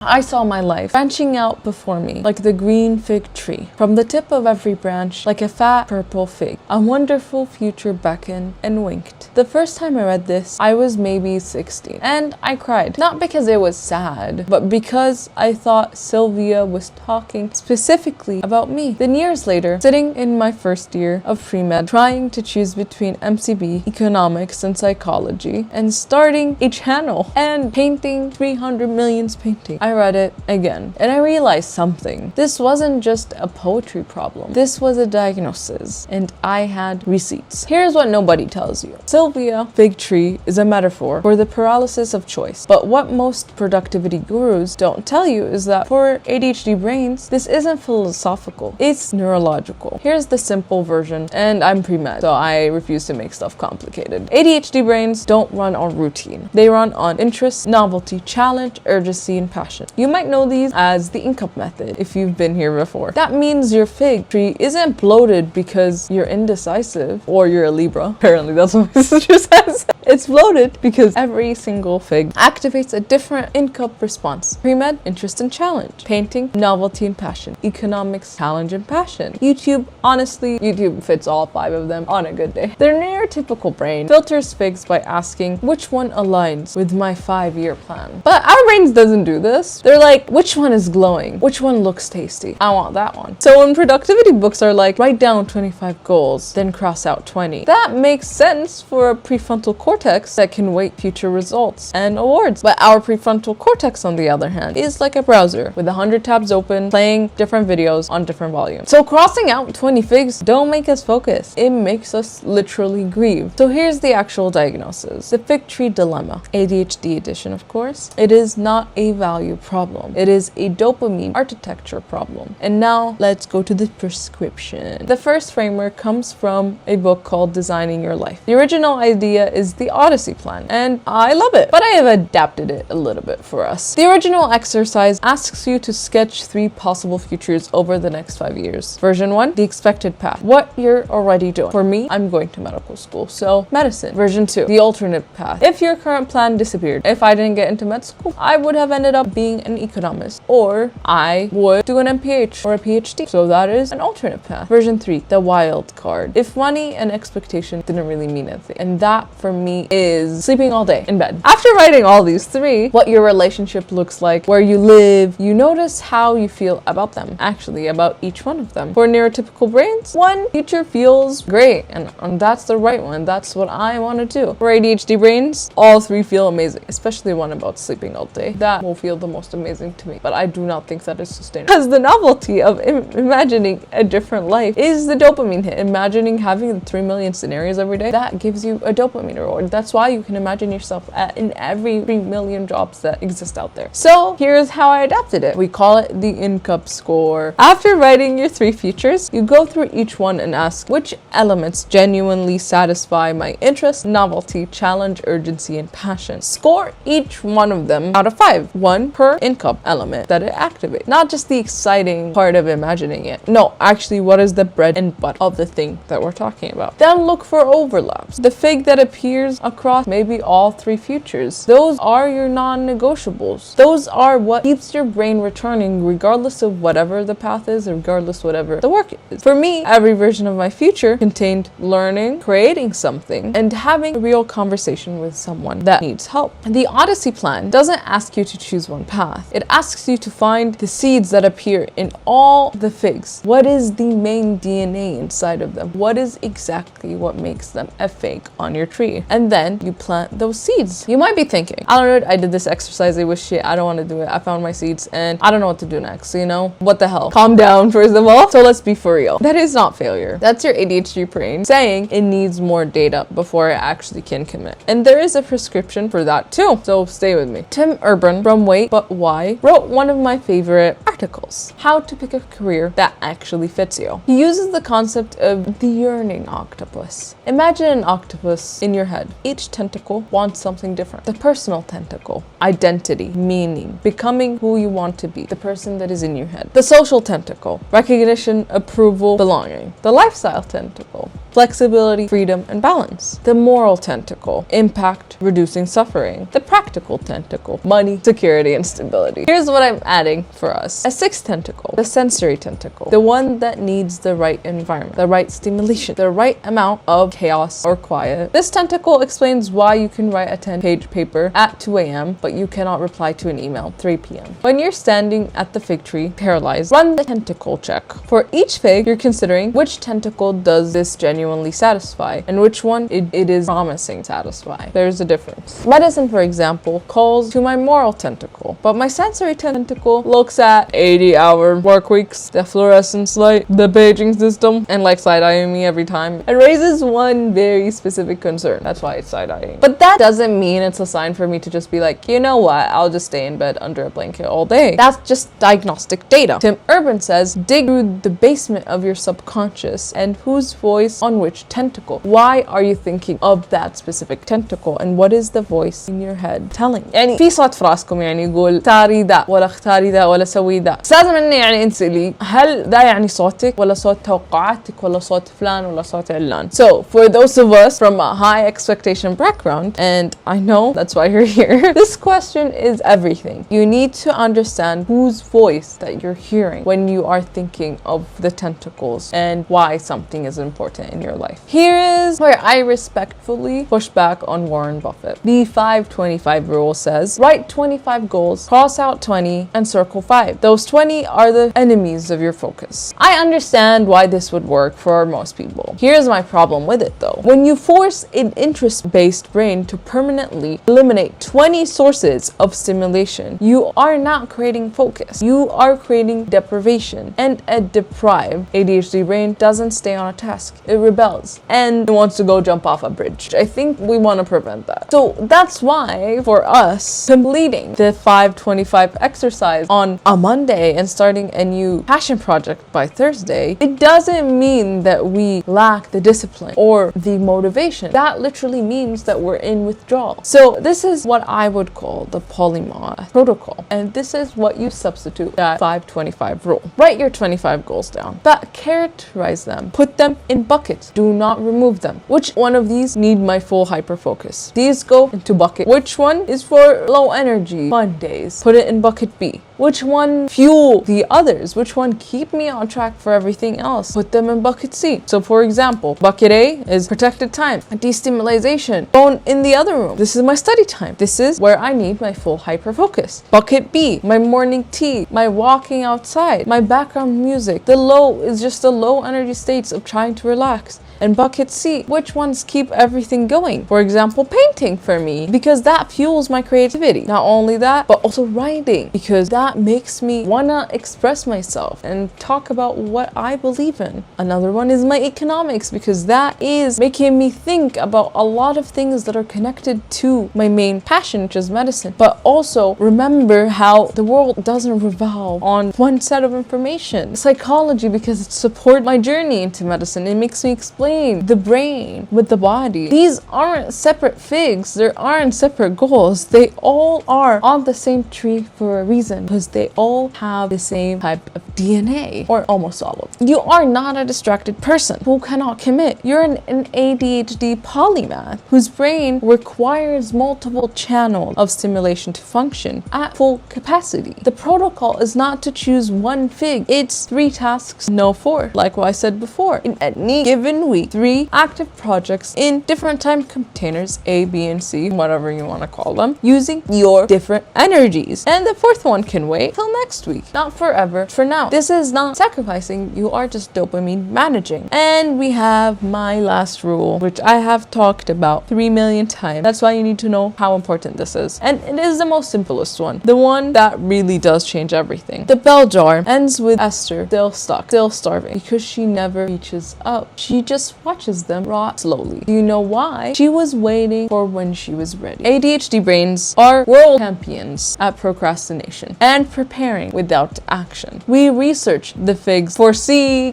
I saw my life branching out before me like the green fig tree. From the tip of every branch, like a fat purple fig, a wonderful future beckoned and winked. The first time I read this, I was maybe 16, and I cried. Not because it was sad, but because I thought Sylvia was talking specifically about me. Then years later, sitting in my first year of pre-med, trying to choose between MCB, economics, and psychology, and starting a channel, and painting 300 millions painting, I read it again, and I realized something. This wasn't just a poetry problem. This was a diagnosis, and I had receipts. Here's what nobody tells you. Sylvia, fig tree, is a metaphor for the paralysis of choice. But what most productivity gurus don't tell you is that for ADHD brains, this isn't philosophical. It's neurological. Here's the simple version, and I'm pre-med, so I refuse to make stuff complicated. ADHD brains don't run on routine. They run on interest, novelty, challenge, urgency, and passion. You might know these as the incup method if you've been here before. That means your fig tree isn't bloated because you're indecisive or you're a Libra. Apparently that's what my sister says. It's bloated because every single fig activates a different incup response. Pre-med, interest and challenge. Painting, novelty and passion. Economics, challenge and passion. YouTube, honestly, YouTube fits all 5 of them on a good day. Their neurotypical brain filters figs by asking which one aligns with my 5-year plan. But our brains doesn't do this. They're like, which one is glowing? Which one looks tasty? I want that one. So when productivity books are like, write down 25 goals, then cross out 20. That makes sense for a prefrontal cortex that can weight future results and awards. But our prefrontal cortex, on the other hand, is like a browser with 100 tabs open, playing different videos on different volumes. So crossing out 20 figs don't make us focus. It makes us literally grieve. So here's the actual diagnosis. The fig tree dilemma. ADHD edition, of course. It is not a value problem. It is a dopamine architecture problem. And now let's go to the prescription. The first framework comes from a book called Designing Your Life. The original idea is the Odyssey plan, and I love it, but I have adapted it a little bit for us. The original exercise asks you to sketch 3 possible futures over the next 5 years. Version 1, the expected path, what you're already doing. For me, I'm going to medical school, so medicine. Version 2, the alternate path. If your current plan disappeared, if I didn't get into med school, I would have ended up being an economist, or I would do an MPH or a PhD. So that is an alternate path. Version 3, the wild card. If money and expectation didn't really mean anything. And that for me is sleeping all day in bed. After writing all these 3, what your relationship looks like, where you live, you notice how you feel about them, actually about each one of them. For neurotypical brains, one future feels great, and that's the right one. That's what I want to do. For ADHD brains, all 3 feel amazing, especially one about sleeping all day. That will feel the most amazing to me, but I do not think that is sustainable. Because the novelty of imagining a different life is the dopamine hit. Imagining having 3 million scenarios every day, that gives you a dopamine reward. That's why you can imagine yourself in every 3 million jobs that exist out there. So here's how I adapted it. We call it the incup score. After writing your 3 futures, you go through each one and ask which elements genuinely satisfy my interest, novelty, challenge, urgency, and passion. Score each one of them out of 5, 1 per incup element that it activates. Not just the exciting part of imagining it. No, actually, what is the bread and butter of the thing that we're talking about? Then look for overlaps. The fig that appears across maybe all 3 futures. Those are your non-negotiables. Those are what keeps your brain returning regardless of whatever the path is, regardless whatever the work is. For me, every version of my future contained learning, creating something, and having a real conversation with someone that needs help. The Odyssey plan doesn't ask you to choose one path. It asks you to find the seeds that appear in all the figs. What is the main DNA inside of them? What is exactly what makes them a fig on your tree? And then you plant those seeds. You might be thinking, Alred, I did this exercise, it was shit, I don't want to do it, I found my seeds, and I don't know what to do next, you know? What the hell? Calm down, first of all. So let's be for real. That is not failure. That's your ADHD brain saying it needs more data before it actually can commit. And there is a prescription for that too, so stay with me. Tim Urban from Wait But Why wrote one of my favorite articles, How to Pick a Career That Actually Fits You. He uses the concept of the yearning octopus. Imagine an octopus in your head. Each tentacle wants something different. The personal tentacle, identity, meaning, becoming who you want to be, the person that is in your head. The social tentacle, recognition, approval, belonging. The lifestyle tentacle, flexibility, freedom, and balance. The moral tentacle, impact, reducing suffering. The practical tentacle, money, security, and stability. Here's what I'm adding for us. A sixth tentacle, the sensory tentacle, the one that needs the right environment, the right stimulation, the right amount of chaos or quiet. This tentacle explains why you can write a 10-page paper at 2 a.m. but you cannot reply to an email at 3 p.m. When you're standing at the fig tree, paralyzed, run the tentacle check. For each fig, you're considering which tentacle does this genuinely satisfy and which one it is promising to satisfy. There's a difference. Medicine, for example, calls to my moral tentacle, but my sensory tentacle looks at 80-hour work weeks, the fluorescence light, the paging system, and like side-eyeing me every time. It raises one very specific concern. That's why it's side-eyeing. But that doesn't mean it's a sign for me to just be like, you know what, I'll just stay in bed under a blanket all day. That's just diagnostic data. Tim Urban says, dig through the basement of your subconscious and whose voice on which tentacle. Why are you thinking of that specific tentacle and what is the voice in your head telling? يعني في صوت في راسكم يعني يقول اختاري ذا ولا اختاري ذا ولا سوي ذا. بس لازم اني يعني انسألي هل ذا يعني صوتك ولا صوت توقعاتك ولا صوت فلان ولا صوت علان. So for those of us from a high expectation background, and I know that's why you're here, this question is everything. You need to understand whose voice that you're hearing when you are thinking of the tentacles and why something is important in your life. Here is where I respectfully push back on Warren Buffett. The 5-25 rule says, write 25 goals, cross out 20, and circle 5. Those 20 are the enemies of your focus. I understand why this would work for most people. Here's my problem with it though. When you force an interest-based brain to permanently eliminate 20 sources of stimulation, you are not creating focus. You are creating deprivation. And a deprived ADHD brain doesn't stay on a task. It rebels and it wants to go jump off a bridge. I think we want to prevent that. So that's why for us, completing the 5-25 exercise on a Monday and starting a new passion project by Thursday, it doesn't mean that we lack the discipline or the motivation. That literally means that we're in withdrawal. So this is what I would call the polymath protocol. And this is what you substitute that 5-25 rule. Write your 25 goals down, but characterize them. Put them in buckets. Do not remove them. Which one of these need my full hyper focus? These go into bucket. Which one is for low energy fun days? Put it in bucket B. Which one fuel the others? Which one keep me on track for everything else? Put them in bucket C. So for example, bucket A is protected time, destimulation, phone in the other room. This is my study time. This is where I need my full hyper focus. Bucket B, my morning tea, my walking outside, my background music. The low is just the low energy states of trying to relax. And bucket C, which ones keep everything going? For example, painting for me, because that fuels my creativity. Not only that, but also writing, because that makes me wanna express myself and talk about what I believe in. Another one is my economics, because that is making me think about a lot of things that are connected to my main passion, which is medicine. But also remember how the world doesn't revolve on one set of information. Psychology, because it supports my journey into medicine. It makes me explain the brain with the body. These aren't separate figs. There aren't separate goals. They all are on the same tree for a reason, because they all have the same type of DNA, or almost all of them. You are not a distracted person who cannot commit. You're an ADHD polymath whose brain requires multiple channels of stimulation to function at full capacity. The protocol is not to choose one fig. It's 3 tasks, no 4. Like what I said before. In any given week, 3 active projects in different time containers, A, B, and C, whatever you want to call them, using your different energies. And the 4th one can wait till next week. Not forever, for now. This is not sacrificing, you are just dopamine managing. And we have my last rule, which I have talked about 3 million times. That's why you need to know how important this is. And it is the most simplest one. The one that really does change everything. The bell jar ends with Esther still stuck, still starving, because she never reaches up. She just watches them rot slowly. Do you know why? She was waiting for when she was ready. ADHD brains are world champions at procrastination and preparing without action. We research the figs for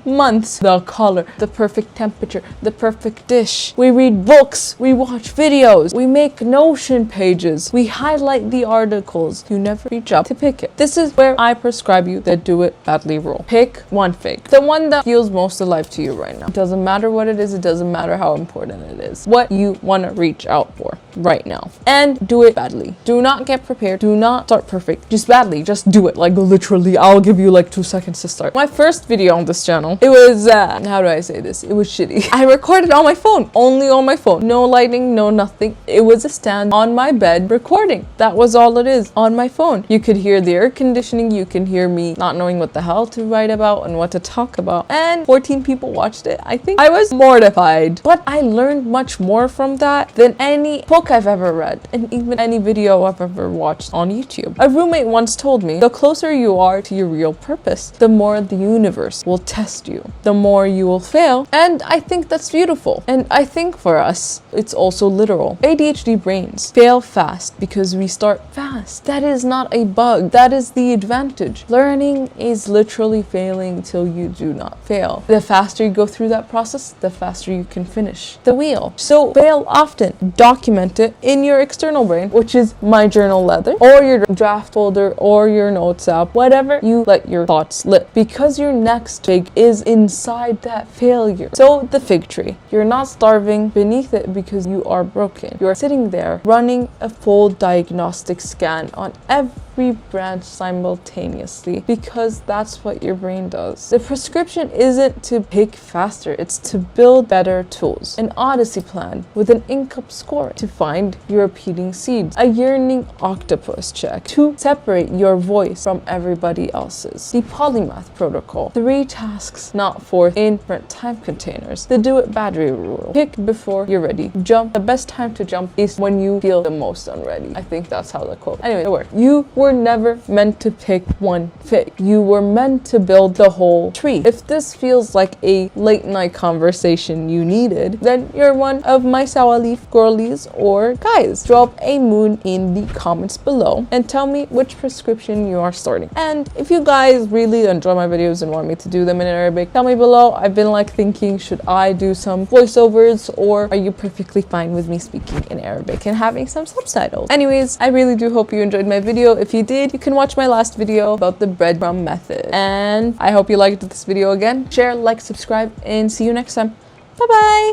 months, the color, the perfect temperature, the perfect dish. We read books, we watch videos, we make Notion pages, we highlight the articles. You never reach up to pick it. This is where I prescribe you the do it badly rule. Pick one fig, the one that feels most alive to you right now. It doesn't matter what it is. It doesn't matter how important it is. What you want to reach out for right now. And do it badly. Do not get prepared. Do not start perfect. Just badly. Just do it. Like literally, I'll give you like 2 seconds to start. My first video on this channel, it was, how do I say this? It was shitty. I recorded on my phone. Only on my phone. No lighting, no nothing. It was a stand on my bed recording. That was all it is. On my phone. You could hear the air conditioning. You can hear me not knowing what the hell to write about and what to talk about. And 14 people watched it. I think I was mortified. But I learned much more from that than any book I've ever read. And even any video I've ever watched on YouTube. A roommate once told me, the closer you are to your real purpose, the more the universe will test you. The more you will fail. And I think that's beautiful. And I think for us, it's also literal. ADHD brains fail fast because we start fast. That is not a bug. That is the advantage. Learning is literally failing till you do not fail. The faster you go through that process, the faster you can finish the wheel. So fail often. Document it in your external brain, which is my journal leather, or your draft folder, or your notes app, whatever you let your thoughts slip. Because your next fig is inside that failure. So the fig tree. You're not starving beneath it because you are broken. You're sitting there running a full diagnostic scan on every branch simultaneously because that's what your brain does. The prescription isn't to pick faster, it's to build better tools. An odyssey plan with an incup score to find your repeating seeds. A yearning octopus check to separate your voice from everybody else's. The polymath protocol. 3 tasks not 4 in different time containers. The do it battery rule. Pick before you're ready. Jump. The best time to jump is when you feel the most unready. I think that's how the quote. Anyway, it worked. You were never meant to pick one fig. You were meant to build the whole tree. If this feels like a late night conversation you needed, then you're one of my sour leaf girlies or guys. Drop a moon in the comments below and tell me which prescription you are starting. And if you guys really enjoy my videos and want me to do them in Arabic, tell me below. I've been like thinking, should I do some voiceovers, or are you perfectly fine with me speaking in Arabic and having some subtitles? Anyways, I really do hope you enjoyed my video. If you did, you can watch my last video about the breadcrumb method. And I hope you liked this video again. Share, like, subscribe, and see you next time. Bye bye.